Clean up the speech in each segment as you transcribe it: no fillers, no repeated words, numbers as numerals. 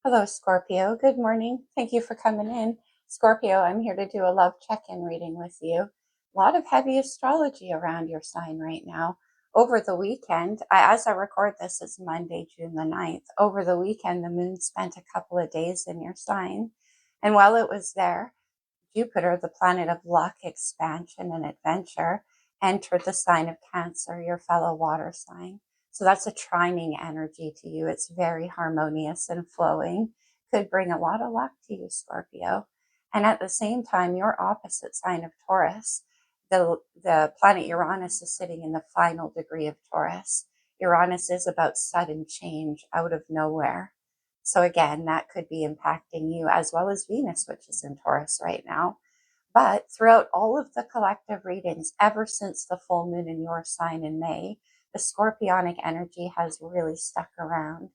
Hello, Scorpio. Good morning. Thank you for coming in. Scorpio, I'm here to do a love check-in reading with you. A lot of heavy astrology around your sign right now. Over the weekend, as I record this, it's Monday, June the 9th. Over the weekend, the moon spent a couple of days in your sign. And while it was there, Jupiter, the planet of luck, expansion, and adventure, entered the sign of Cancer, your fellow water sign. So that's a trining energy to you. It's very harmonious and flowing. Could bring a lot of luck to you, Scorpio. And at the same time, your opposite sign of Taurus, the planet Uranus is sitting in the final degree of Taurus. Uranus is about sudden change out of nowhere. So again, that could be impacting you as well as Venus, which is in Taurus right now. But throughout all of the collective readings, ever since the full moon in your sign in May, the scorpionic energy has really stuck around,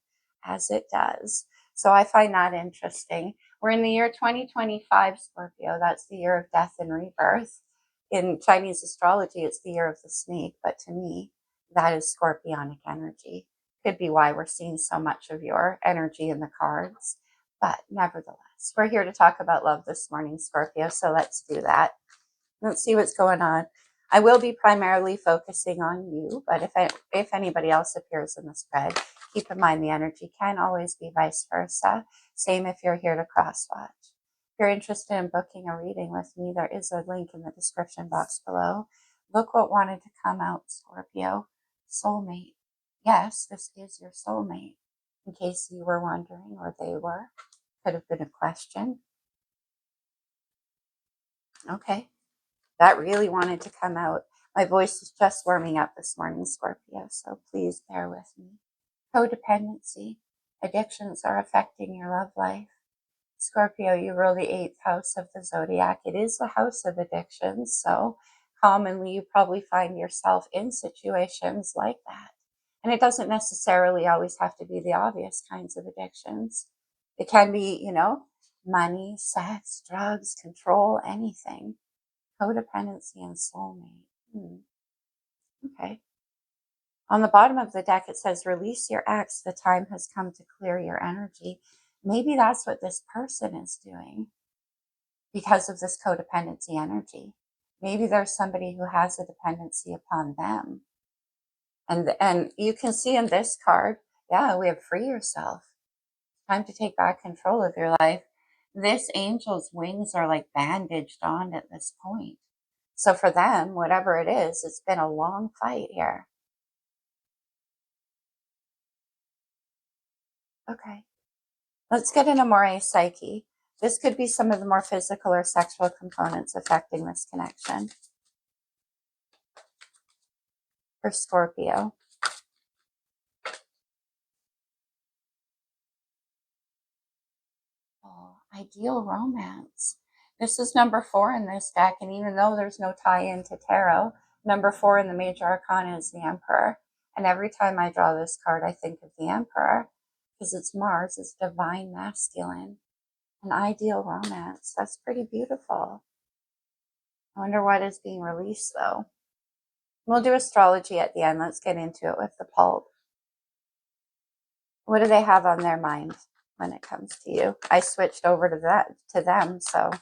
as it does. So I find that interesting. We're in the year 2025, Scorpio. That's the year of death and rebirth. In Chinese astrology, it's the year of the snake, but to me, that is scorpionic energy. Could be why we're seeing so much of your energy in the cards. But nevertheless, we're here to talk about love this morning, Scorpio. So let's do that. Let's see what's going on. I will be primarily focusing on you, but if anybody else appears in the spread, keep in mind the energy can always be vice versa. Same if you're here to cross watch. If you're interested in booking a reading with me, there is a link in the description box below. Look what wanted to come out, Scorpio. Soulmate. Yes, this is your soulmate. In case you were wondering, or they were. Could have been a question. Okay. That really wanted to come out. My voice is just warming up this morning, Scorpio, so please bear with me. Codependency. Addictions are affecting your love life. Scorpio, you rule the 8th house of the zodiac. It is the house of addictions, so commonly you probably find yourself in situations like that. And it doesn't necessarily always have to be the obvious kinds of addictions. It can be, money, sex, drugs, control, anything. Codependency and soulmate. Okay. On the bottom of the deck, it says, release your ex. The time has come to clear your energy. Maybe that's what this person is doing because of this codependency energy. Maybe there's somebody who has a dependency upon them. And you can see in this card, yeah, we have free yourself. Time to take back control of your life. This angel's wings are like bandaged on at this point. So for them, whatever it is, it's been a long fight here. Okay. Let's get into more psyche. This could be some of the more physical or sexual components affecting this connection. For Scorpio. Oh, ideal romance. This is number 4 in this deck, and even though there's no tie-in to tarot, number 4 in the major arcana is the Emperor. And every time I draw this card, I think of the Emperor because it's Mars, it's divine masculine. An ideal romance. That's pretty beautiful. I wonder what is being released, though. We'll do astrology at the end. Let's get into it with the pulp. What do they have on their mind when it comes to you? I switched over to them, so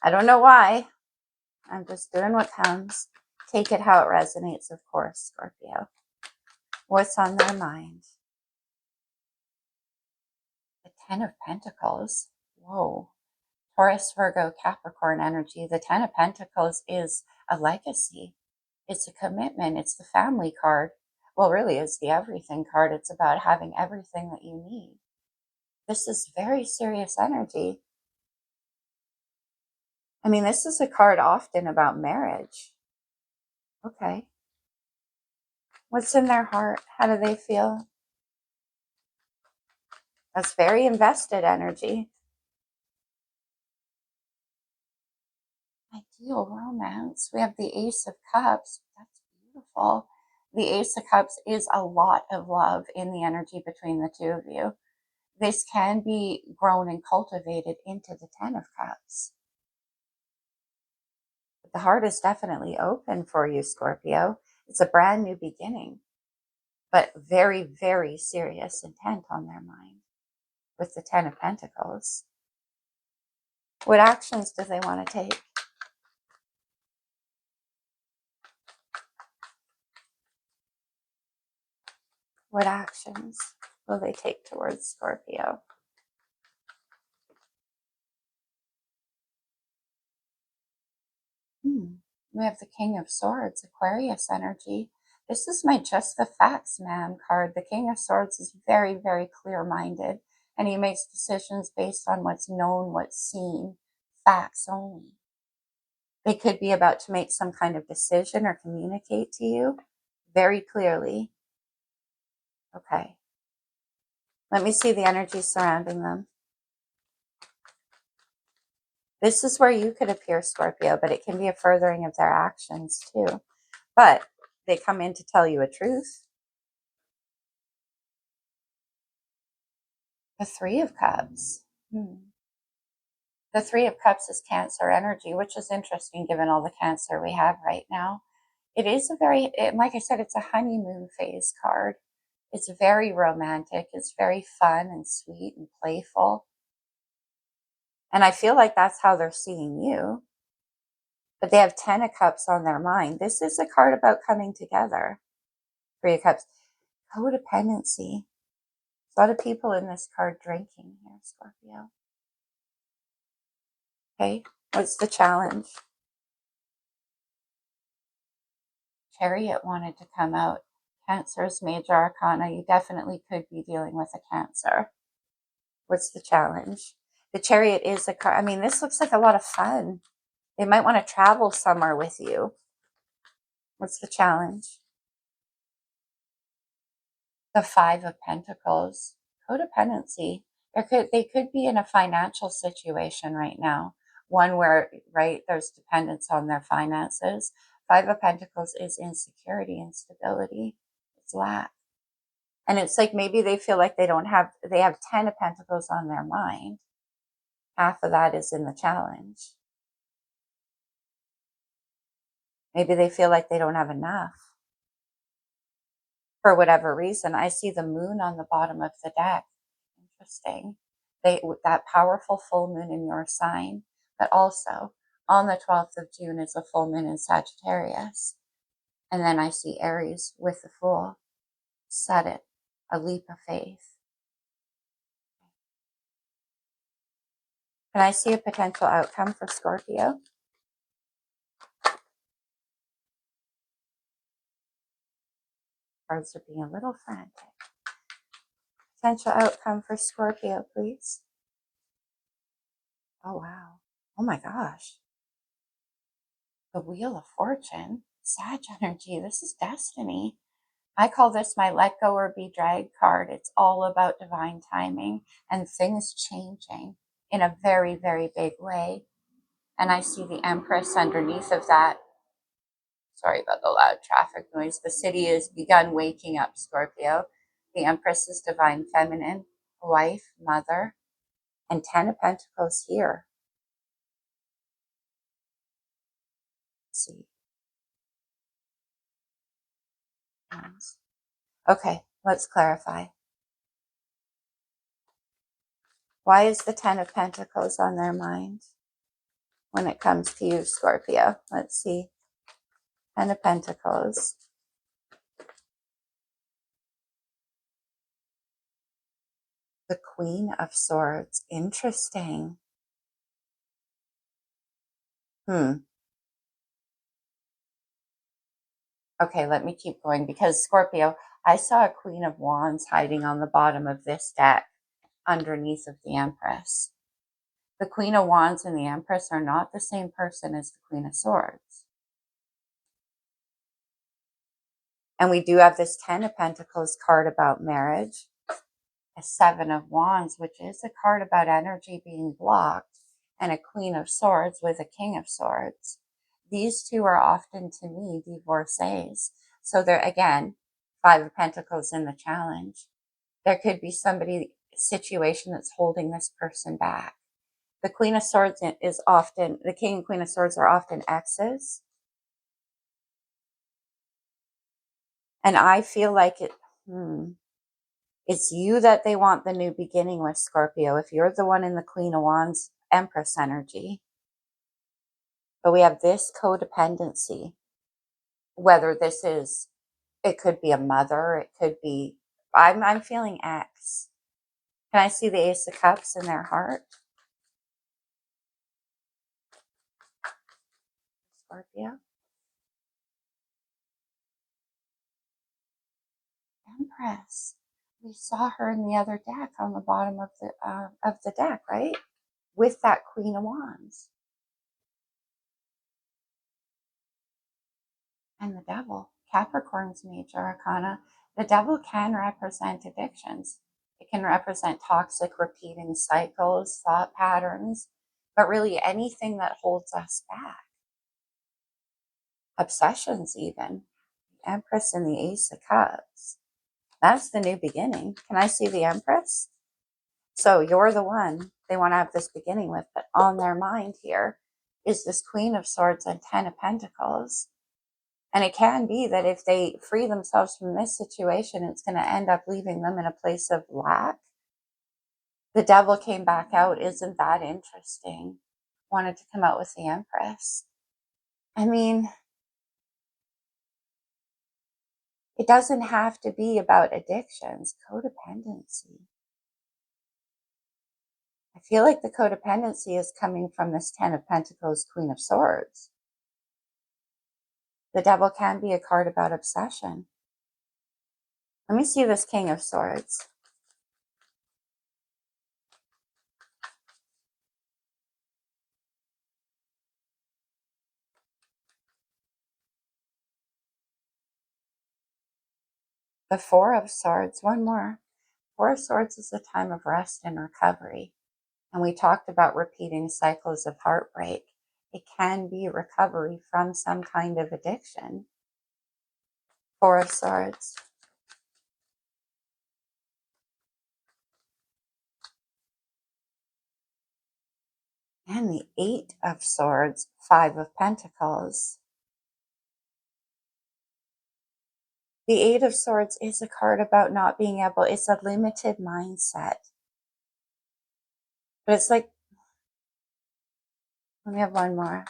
I don't know why. I'm just doing what comes. Take it how it resonates, of course, Scorpio. What's on their mind? The 10 of Pentacles. Whoa. Taurus, Virgo, Capricorn energy. The 10 of Pentacles is a legacy. It's a commitment. It's the family card. Well, really, it's the everything card. It's about having everything that you need. This is very serious energy. I mean, this is a card often about marriage. Okay. What's in their heart? How do they feel? That's very invested energy. Ideal romance. We have the Ace of Cups. That's beautiful. The Ace of Cups is a lot of love in the energy between the two of you. This can be grown and cultivated into the 10 of Cups. But the heart is definitely open for you, Scorpio. It's a brand new beginning, but very, very serious intent on their mind. with the Ten of Pentacles. What actions do they want to take? What actions will they take towards Scorpio? We have the King of Swords, Aquarius energy. This is my just the facts, ma'am card. The King of Swords is very, very clear-minded, and he makes decisions based on what's known, what's seen, facts only. They could be about to make some kind of decision or communicate to you very clearly. Okay. Let me see the energy surrounding them. This is where you could appear, Scorpio, but it can be a furthering of their actions too. But they come in to tell you a truth. The Three of Cups. The Three of Cups is Cancer energy, which is interesting given all the Cancer we have right now. It is a very, like I said, it's a honeymoon phase card. It's very romantic. It's very fun and sweet and playful. And I feel like that's how they're seeing you. But they have 10 of Cups on their mind. This is a card about coming together. Three of Cups. Codependency. A lot of people in this card drinking here, Scorpio. Okay, what's the challenge? Chariot wanted to come out. Cancer's major arcana. You definitely could be dealing with a Cancer. What's the challenge? The Chariot is a card. I mean, this looks like a lot of fun. They might want to travel somewhere with you. What's the challenge? The Five of Pentacles. Codependency. They could be in a financial situation right now. One where, right, there's dependence on their finances. Five of Pentacles is insecurity, instability. It's lack. And it's like maybe they feel like they have 10 of Pentacles on their mind. Half of that is in the challenge. Maybe they feel like they don't have enough. For whatever reason, I see the moon on the bottom of the deck. Interesting. That powerful full moon in your sign, but also on the 12th of June is a full moon in Sagittarius. And then I see Aries with the Fool. Said it. A leap of faith. Can I see a potential outcome for Scorpio? Cards are being a little frantic. Potential outcome for Scorpio, please. Oh, wow. Oh, my gosh. The Wheel of Fortune. Sag energy. This is destiny. I call this my let go or be dragged card. It's all about divine timing and things changing in a very, very big way. And I see the Empress underneath of that. Sorry about the loud traffic noise. The city has begun waking up, Scorpio. The Empress is divine feminine, wife, mother, and 10 of Pentacles here. Let's see. Okay, let's clarify. Why is the 10 of Pentacles on their mind when it comes to you, Scorpio? Let's see. 10 of Pentacles. The Queen of Swords. Interesting. Okay, let me keep going because Scorpio, I saw a Queen of Wands hiding on the bottom of this deck underneath of the Empress. The Queen of Wands and the Empress are not the same person as the Queen of Swords. And we do have this 10 of Pentacles card about marriage, a 7 of Wands, which is a card about energy being blocked, and a Queen of Swords with a King of Swords. These two are often, to me, divorcees. So they're, again, 5 of Pentacles in the challenge. There could be situation that's holding this person back. The Queen of Swords is often, the King and Queen of Swords are often exes. And I feel like It's you that they want the new beginning with, Scorpio, if you're the one in the Queen of Wands Empress energy. But we have this codependency, whether this is, it could be a mother, it could be, I'm feeling X. Can I see the Ace of Cups in their heart? Scorpio. Empress. We saw her in the other deck on the bottom of the deck, right? With that Queen of Wands. And the Devil. Capricorn's major arcana. The Devil can represent addictions. It can represent toxic repeating cycles, thought patterns, but really anything that holds us back. Obsessions even. Empress and the Ace of Cups. That's the new beginning. Can I see the Empress? So you're the one they want to have this beginning with, but on their mind here is this Queen of Swords and Ten of Pentacles. And it can be that if they free themselves from this situation, it's going to end up leaving them in a place of lack. The Devil came back out. Isn't that interesting? Wanted to come out with the Empress. I mean, it doesn't have to be about addictions, codependency. I feel like the codependency is coming from this Ten of Pentacles, Queen of Swords. The Devil can be a card about obsession. Let me see this King of Swords. The Four of Swords, one more. Four of Swords is a time of rest and recovery. And we talked about repeating cycles of heartbreak. It can be recovery from some kind of addiction. Four of Swords. And the Eight of Swords, Five of Pentacles. The Eight of Swords is a card about not being able, it's a limited mindset. But it's like, let me have one more.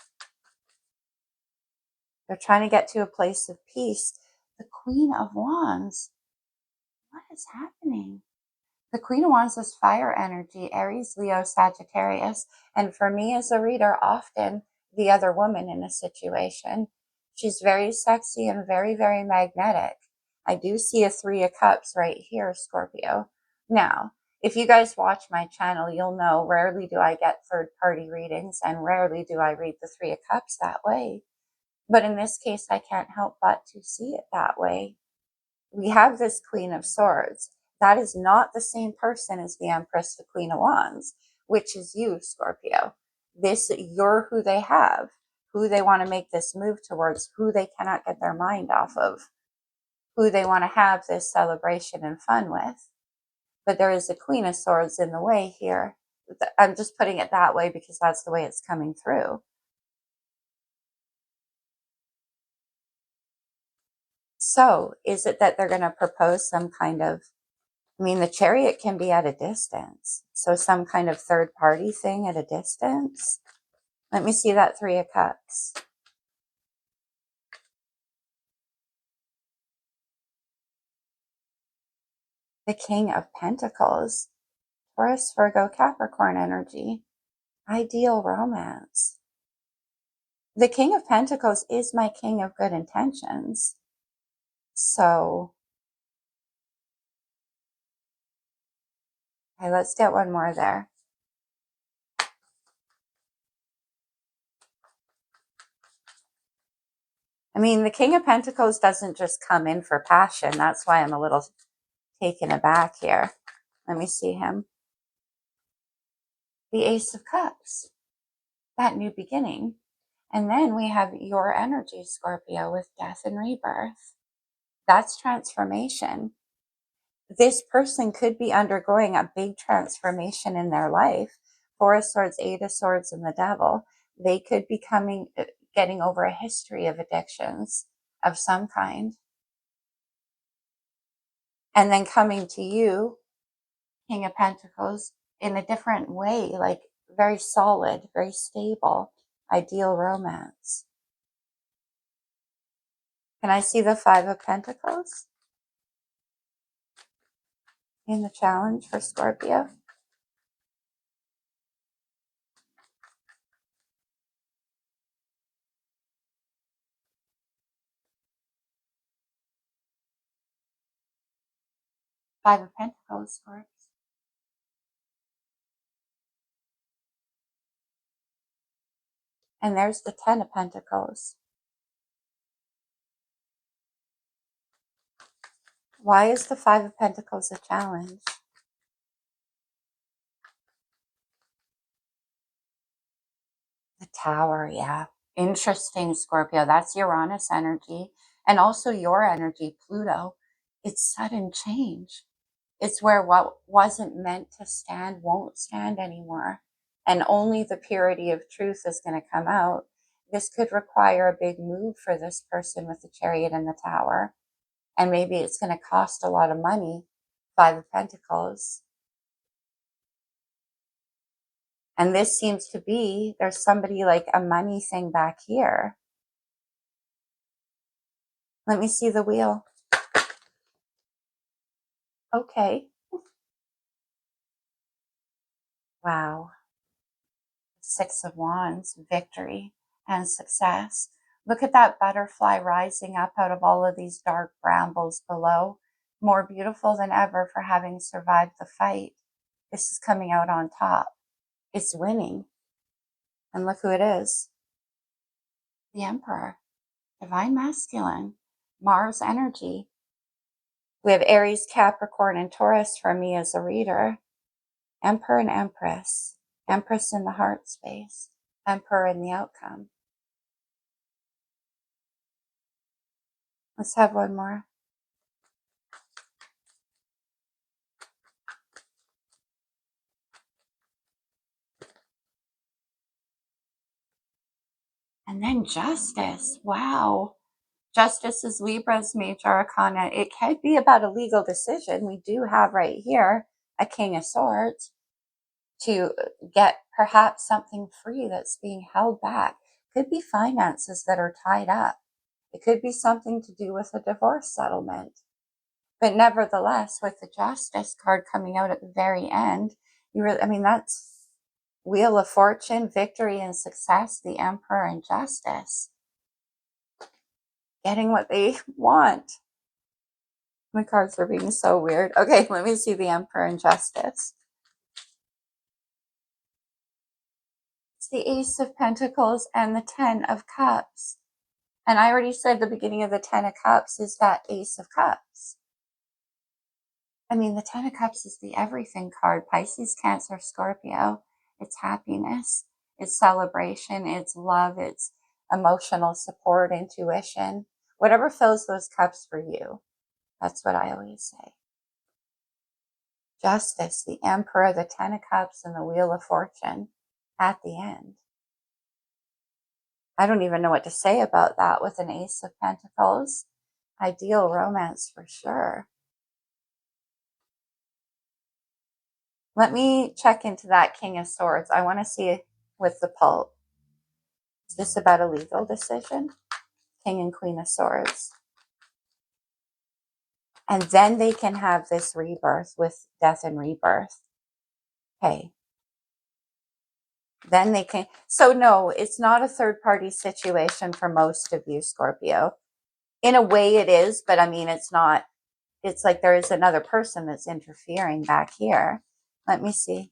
They're trying to get to a place of peace. The Queen of Wands. What is happening? The Queen of Wands is fire energy, Aries, Leo, Sagittarius. And for me as a reader, often the other woman in a situation. She's very sexy and very, very magnetic. I do see a Three of Cups right here, Scorpio. Now, if you guys watch my channel, you'll know rarely do I get third-party readings and rarely do I read the Three of Cups that way. But in this case, I can't help but to see it that way. We have this Queen of Swords. That is not the same person as the Empress, the Queen of Wands, which is you, Scorpio. You're who they have, who they want to make this move towards, who they cannot get their mind off of, who they want to have this celebration and fun with. But there is a Queen of Swords in the way here. I'm just putting it that way because that's the way it's coming through. So is it that they're going to propose some kind of, I mean, the Chariot can be at a distance. So some kind of third party thing at a distance. Let me see that Three of Cups. The King of Pentacles. Taurus, Virgo, Capricorn energy. Ideal romance. The King of Pentacles is my king of good intentions. So, okay, let's get one more there. I mean, the King of Pentacles doesn't just come in for passion. That's why I'm a little taken aback here. Let me see him. The Ace of Cups. That new beginning. And then we have your energy, Scorpio, with death and rebirth. That's transformation. This person could be undergoing a big transformation in their life. Four of Swords, Eight of Swords, and the Devil. They could be getting over a history of addictions of some kind. And then coming to you, King of Pentacles, in a different way, like very solid, very stable, ideal romance. Can I see the Five of Pentacles in the challenge for Scorpio? Five of Pentacles, Scorpio. And there's the Ten of Pentacles. Why is the Five of Pentacles a challenge? The Tower, yeah. Interesting, Scorpio. That's Uranus energy. And also your energy, Pluto. It's sudden change. It's where what wasn't meant to stand won't stand anymore. And only the purity of truth is going to come out. This could require a big move for this person with the Chariot and the Tower. And maybe it's going to cost a lot of money. Five of Pentacles. And this seems to be, there's somebody like a money thing back here. Let me see the wheel. Okay. Wow. Six of Wands, victory and success. Look at that butterfly rising up out of all of these dark brambles below. More beautiful than ever for having survived the fight. This is coming out on top. It's winning. And look who it is. The Emperor. Divine Masculine. Mars energy. We have Aries, Capricorn, and Taurus for me as a reader. Emperor and Empress. Empress in the heart space. Emperor in the outcome. Let's have one more. And then Justice. Wow. Justice is Libra's major arcana. It could be about a legal decision. We do have right here a King of Swords to get perhaps something free that's being held back. Could be finances that are tied up. It could be something to do with a divorce settlement. But nevertheless, with the Justice card coming out at the very end, that's Wheel of Fortune, victory and success, the Emperor and Justice. Getting what they want. My cards are being so weird. Okay, let me see the Emperor and Justice. It's the Ace of Pentacles and the Ten of Cups. And I already said the beginning of the Ten of Cups is that Ace of Cups. I mean, the Ten of Cups is the everything card. Pisces, Cancer, Scorpio. It's happiness. It's celebration. It's love. It's emotional support, intuition. Whatever fills those cups for you. That's what I always say. Justice, the Emperor, the Ten of Cups, and the Wheel of Fortune at the end. I don't even know what to say about that with an Ace of Pentacles. Ideal romance for sure. Let me check into that King of Swords. I want to see with the pulp. Is this about a legal decision? King and Queen of Swords. And then they can have this rebirth with death and rebirth. Okay. Then they can. So no, it's not a third party situation for most of you, Scorpio. In a way it is, but I mean, it's not. It's like there is another person that's interfering back here. Let me see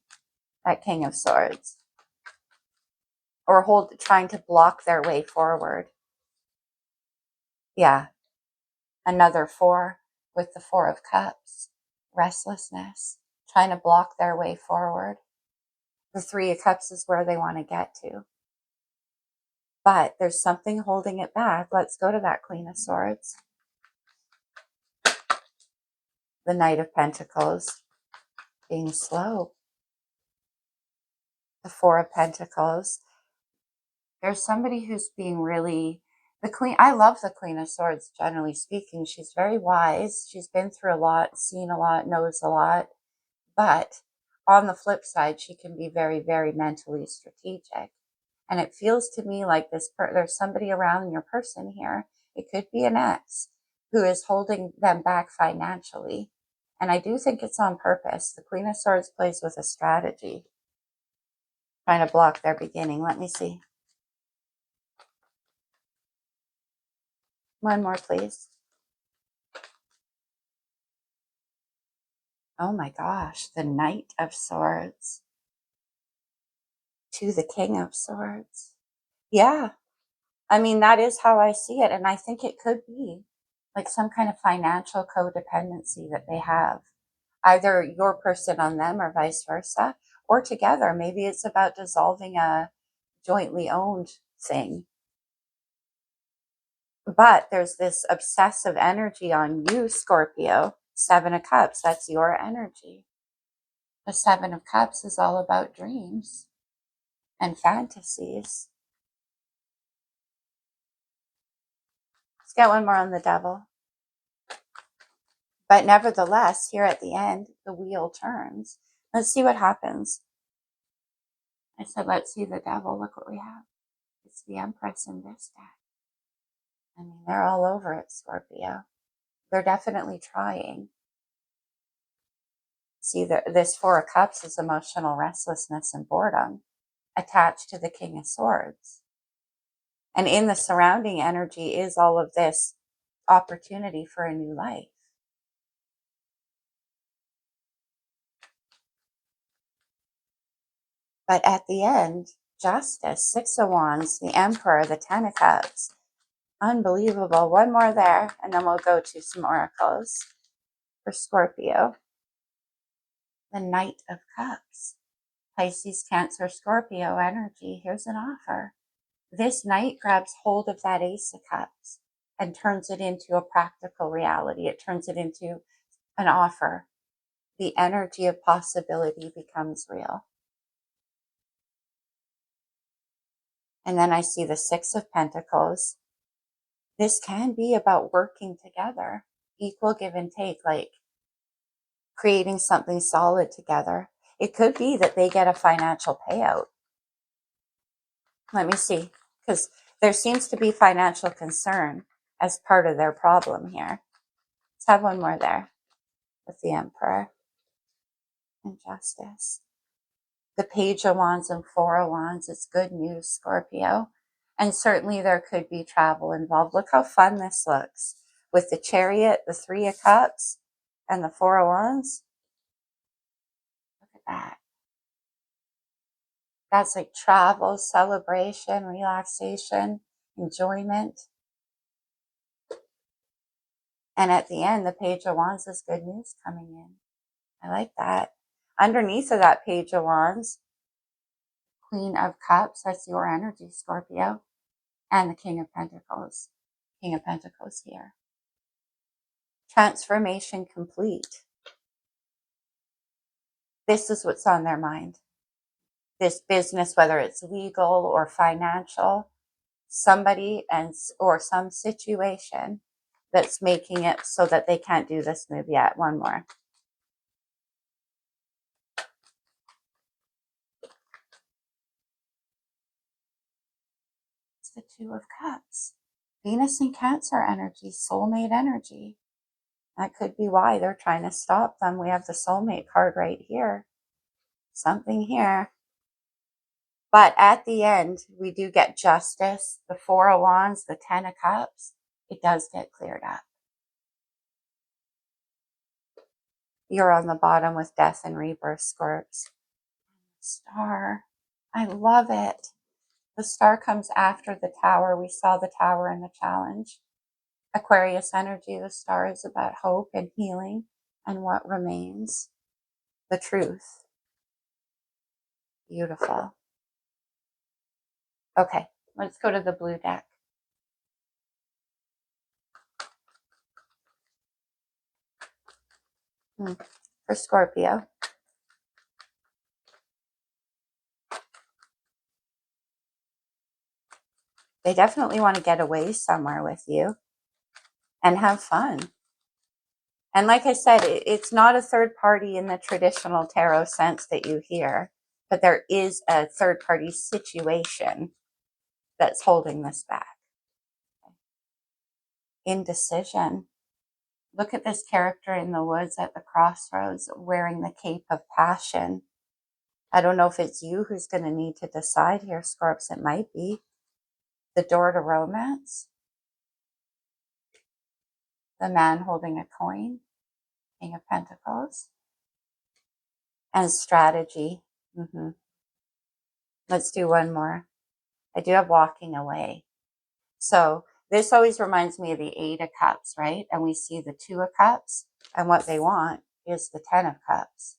that King of Swords. Or trying to block their way forward. Yeah. Another four with the Four of Cups. Restlessness. Trying to block their way forward. The Three of Cups is where they want to get to. But there's something holding it back. Let's go to that Queen of Swords. The Knight of Pentacles. Being slow. The Four of Pentacles. There's somebody who's being really The Queen, I love the Queen of Swords, generally speaking. She's very wise. She's been through a lot, seen a lot, knows a lot. But on the flip side, she can be very, very mentally strategic. And it feels to me like there's somebody around your person here. It could be an ex who is holding them back financially. And I do think it's on purpose. The Queen of Swords plays with a strategy, trying to block their beginning. Let me see. One more, please. Oh my gosh, the Knight of Swords to the King of Swords. Yeah, I mean, that is how I see it. And I think it could be like some kind of financial codependency that they have, either your person on them or vice versa, or together. Maybe it's about dissolving a jointly owned thing. But there's this obsessive energy on you, Scorpio. Seven of Cups, that's your energy. The Seven of Cups is all about dreams and fantasies. Let's get one more on the Devil. But nevertheless, here at the end, the wheel turns. Let's see what happens. I said, let's see the Devil. Look what we have. It's the Empress in this deck. I mean, they're all over it, Scorpio. They're definitely trying. See, this Four of Cups is emotional restlessness and boredom attached to the King of Swords. And in the surrounding energy is all of this opportunity for a new life. But at the end, Justice, Six of Wands, the Emperor, the Ten of Cups. Unbelievable. One more there, and then we'll go to some oracles for Scorpio. The Knight of Cups. Pisces, Cancer, Scorpio energy. Here's an offer. This Knight grabs hold of that Ace of Cups and turns it into a practical reality. It turns it into an offer. The energy of possibility becomes real. And then I see the Six of Pentacles. This can be about working together, equal give and take, like creating something solid together. It could be that they get a financial payout. Let me see, because there seems to be financial concern as part of their problem here. Let's have one more there with the Emperor and Justice. The Page of Wands and Four of Wands. It's good news, Scorpio. And certainly there could be travel involved. Look how fun this looks with the Chariot, the Three of Cups, and the Four of Wands. Look at that. That's like travel, celebration, relaxation, enjoyment. And at the end, the Page of Wands is good news coming in. I like that. Underneath of that Page of Wands, Queen of Cups, that's your energy, Scorpio, and the King of Pentacles. King of Pentacles here. Transformation complete. This is what's on their mind. This business, whether it's legal or financial, somebody or some situation that's making it so that they can't do this move yet. One more. It's the Two of Cups. Venus and Cancer energy, soulmate energy. That could be why they're trying to stop them. We have the soulmate card right here. Something here. But at the end, we do get Justice, the Four of Wands, the Ten of Cups. It does get cleared up. You're on the bottom with Death and Rebirth, Scorps. Star. I love it. The Star comes after the Tower. We saw the Tower in the challenge. Aquarius energy, the Star is about hope and healing and what remains. The truth. Beautiful. Okay, let's go to the blue deck. For Scorpio. They definitely want to get away somewhere with you and have fun. And like I said, it's not a third party in the traditional tarot sense that you hear, but there is a third party situation that's holding this back. Indecision. Look at this character in the woods at the crossroads wearing the cape of passion. I don't know if it's you who's going to need to decide here, Scorps. It might be. The door to romance. The man holding a coin. King of Pentacles. And strategy. Let's do one more. I do have walking away. So this always reminds me of the 8 of Cups, right? And we see the 2 of Cups, and what they want is the 10 of Cups.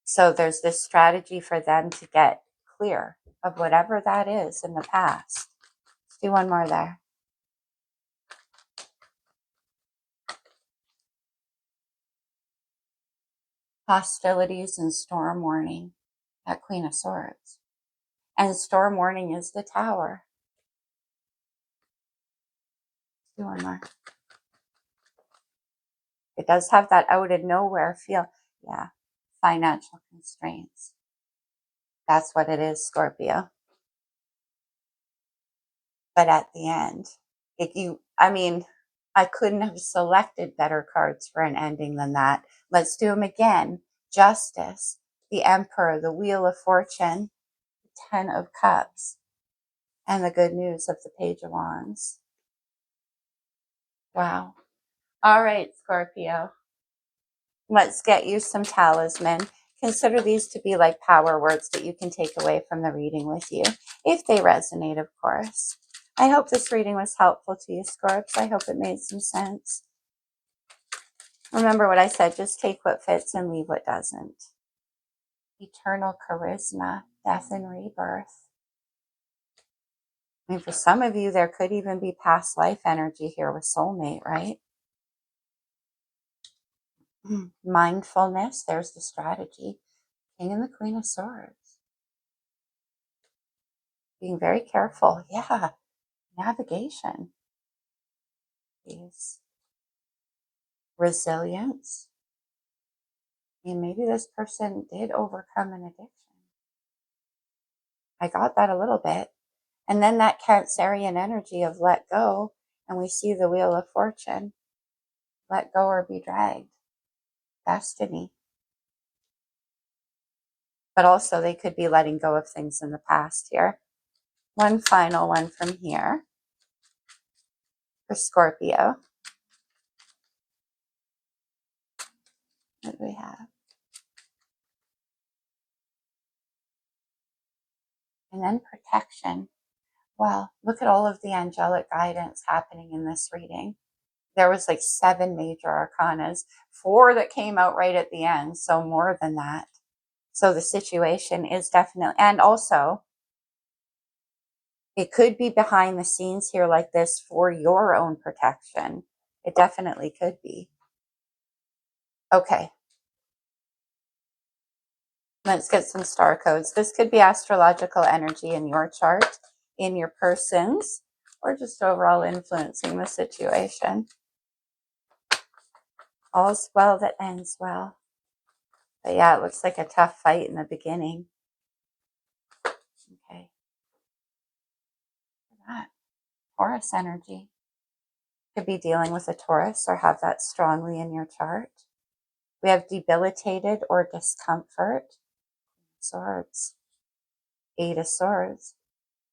So there's this strategy for them to get clear of whatever that is in the past. Let's do one more there. Hostilities and storm warning. That Queen of Swords. And storm warning is the Tower. Let's do one more. It does have that out of nowhere feel. Yeah. Financial constraints. That's what it is, Scorpio. But at the end, I couldn't have selected better cards for an ending than that. Let's do them again. Justice, the Emperor, the Wheel of Fortune, the 10 of Cups, and the good news of the Page of Wands. Wow. All right, Scorpio. Let's get you some talisman. Consider these to be like power words that you can take away from the reading with you, if they resonate, of course. I hope this reading was helpful to you, Scorps. I hope it made some sense. Remember what I said, just take what fits and leave what doesn't. Eternal charisma, death and rebirth. I mean, for some of you, there could even be past life energy here with soulmate, right? Mindfulness, there's the strategy. King and the Queen of Swords. Being very careful. Yeah. Navigation. Is resilience. And maybe this person did overcome an addiction. I got that a little bit. And then that Cancerian energy of let go. And we see the Wheel of Fortune. Let go or be dragged. Destiny. But also they could be letting go of things in the past here. One final one from here. For Scorpio. What do we have? And then protection. Well, look at all of the angelic guidance happening in this reading. There was like 7 major arcanas, 4 that came out right at the end, so more than that. So the situation is definitely, and also it could be behind the scenes here like this for your own protection. It definitely could be. Okay. Let's get some star codes. This could be astrological energy in your chart, in your persons, or just overall influencing the situation. All's well that ends well. But yeah, it looks like a tough fight in the beginning. Okay. That Taurus energy. Could be dealing with a Taurus or have that strongly in your chart. We have debilitated or discomfort. Swords. 8 of Swords.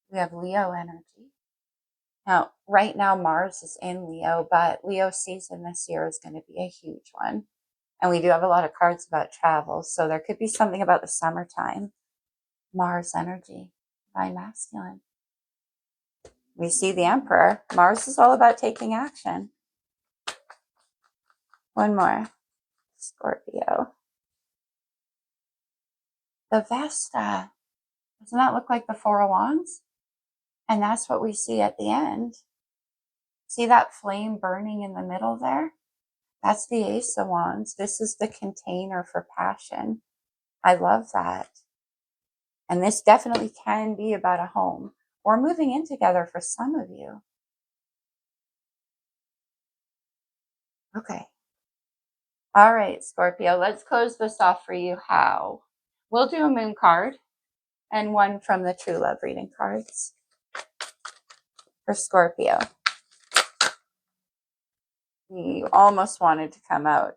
We have Leo energy. Now, right now, Mars is in Leo, but Leo season this year is going to be a huge one. And we do have a lot of cards about travel, so there could be something about the summertime. Mars energy, by masculine. We see the Emperor. Mars is all about taking action. One more. Scorpio. The Vesta. Doesn't that look like the 4 of Wands? And that's what we see at the end. See that flame burning in the middle there? That's the Ace of Wands. This is the container for passion. I love that. And this definitely can be about a home or moving in together for some of you. Okay. All right, Scorpio, let's close this off for you. How? We'll do a moon card and one from the true love reading cards for Scorpio. You almost wanted to come out.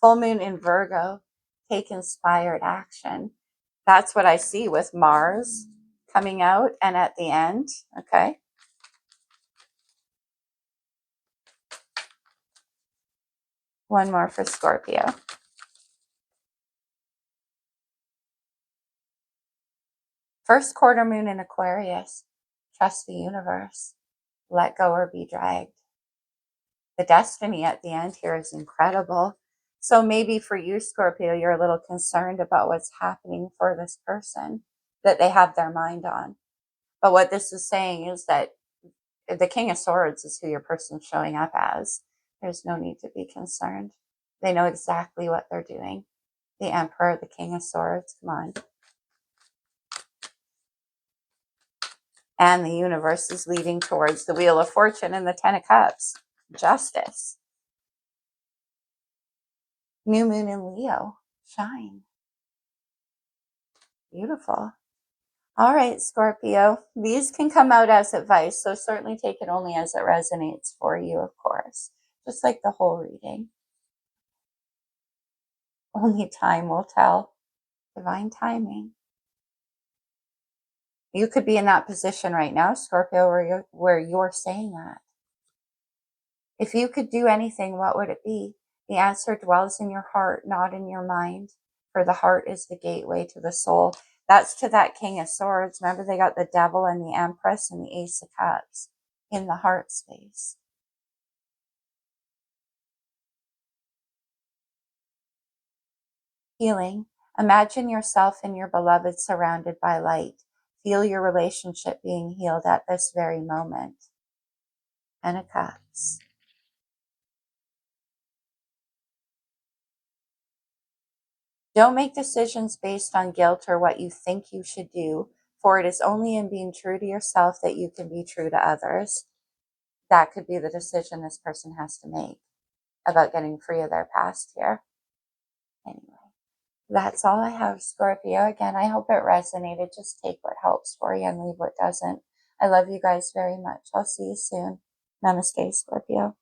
Full moon in Virgo, take inspired action. That's what I see with Mars coming out and at the end. Okay. One more for Scorpio. First quarter moon in Aquarius. Trust the universe. Let go or be dragged. The destiny at the end here is incredible. So maybe for you, Scorpio, you're a little concerned about what's happening for this person that they have their mind on. But what this is saying is that the King of Swords is who your person's showing up as. There's no need to be concerned. They know exactly what they're doing. The Emperor, the King of Swords, come on. And the universe is leading towards the Wheel of Fortune and the Ten of Cups. Justice. New moon in Leo. Shine. Beautiful. All right, Scorpio. These can come out as advice, so certainly take it only as it resonates for you, of course. Just like the whole reading. Only time will tell. Divine timing. You could be in that position right now, Scorpio, where you're saying that. If you could do anything, what would it be? The answer dwells in your heart, not in your mind. For the heart is the gateway to the soul. That's to that King of Swords. Remember, they got the Devil and the Empress and the Ace of Cups in the heart space. Healing. Imagine yourself and your beloved surrounded by light. Feel your relationship being healed at this very moment. Ten of Cups. Don't make decisions based on guilt or what you think you should do, for it is only in being true to yourself that you can be true to others. That could be the decision this person has to make about getting free of their past here. Anyway, that's all I have, Scorpio. Again, I hope it resonated. Just take what helps for you and leave what doesn't. I love you guys very much. I'll see you soon. Namaste, Scorpio.